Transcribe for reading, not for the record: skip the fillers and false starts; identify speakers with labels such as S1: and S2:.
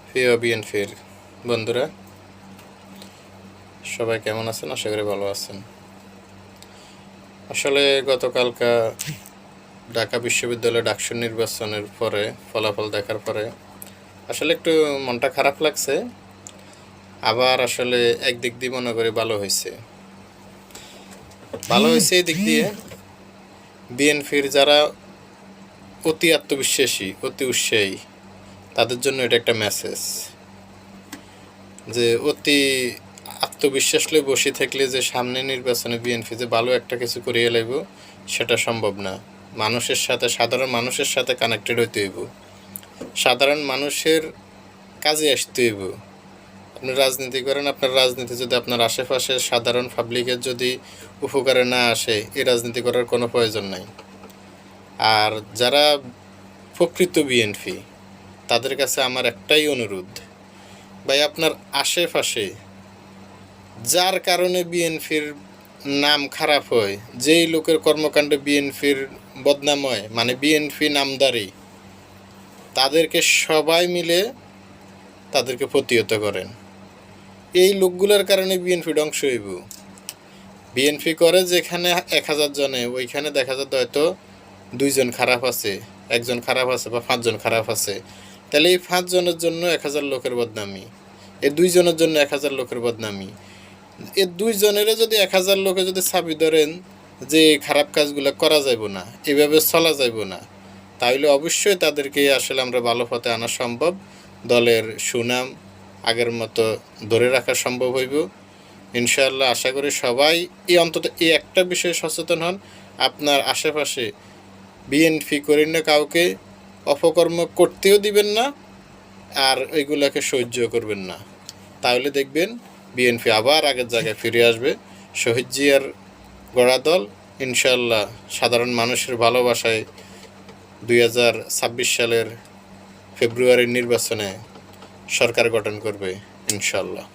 S1: প্রিয় বিএনপির বন্ধুরা, সবাই কেমন আছেন? আশা করি ভালো আছেন। আসলে গতকালকা ঢাকা বিশ্ববিদ্যালয় ডাকসু নির্বাচনের পরে ফলাফল দেখার পরে আসলে একটু মনটা খারাপ লাগছে। আবার আসলে একদিক দিয়ে মনে করি ভালো হয়েছে এই দিক দিয়ে বিএনপির যারা অতি আত্মবিশ্বাসী, অতি উৎসাহী, তাদের জন্য এটা একটা মেসেজ যে অতি আত্মবিশ্বাস লয়ে বসে থাকলে যে সামনে নির্বাচনে বিএনপি যে ভালো একটা কিছু করিয়ে লাইব সেটা সম্ভব না। মানুষের সাথে, সাধারণ মানুষের সাথে কানেক্টেড হইতে হইব, সাধারণ মানুষের কাজে আসতে হইব। আপনি রাজনীতি করেন, আপনার রাজনীতি যদি আপনার আশেপাশে সাধারণ পাবলিকের যদি উপকারে না আসে, এই রাজনীতি করার কোনো প্রয়োজন নাই। আর যারা প্রকৃত বিএনপি, তাদের কাছে আমার একটাই অনুরোধ, ভাই আপনার আশেপাশে যার কারণে বিএনপির নাম খারাপ হয়, যেই লোকের কর্মকাণ্ডে বিএনপির বদনাম হয়, মানে বিএনপি নামদারি, তাদেরকে সবাই মিলে তাদেরকে প্রতিহত করেন। এই লোকগুলোর কারণে বিএনপি ধ্বংস হইব। বিএনপি করে যেখানে 1000 জনে, ওইখানে দেখা যায় হয়তো 2 জন খারাপ আছে, 1 জন খারাপ আছে বা 5 জন খারাপ আছে। তাহলে এই 5 জনের জন্য 1000 লোকের বদনামি, এই 2 জনের জন্য 1000 লোকের বদনামি। এই 2 জনেরও যদি 1000 লোকে যদি ছাবি ধরেন যে খারাপ কাজগুলো করা যাইব না, এভাবে চলা যাইব না, তাহলে অবশ্যই তাদেরকে আসলে আমরা ভালো পথে আনা সম্ভব। দলের সুনাম আগের মতো ধরে রাখা সম্ভব হইব ইনশাআল্লাহ। আশা করি সবাই অন্তত এই একটা বিষয়ে সচেতন হন, আপনার আশেপাশে বিএনপি করেন না কাউকে অপকর্ম করতেও দিবেন না, আর ওইগুলোকে সহ্য করবেন না। তাহলে দেখবেন বিএনপি আবার আগের জায়গায় ফিরে আসবে। শহীদ জিয়ার গড়া দল ইনশাআল্লাহ সাধারণ মানুষের ভালোবাসায় 2026 সালের ফেব্রুয়ারির নির্বাচনে সরকার গঠন করবে ইনশাআল্লাহ।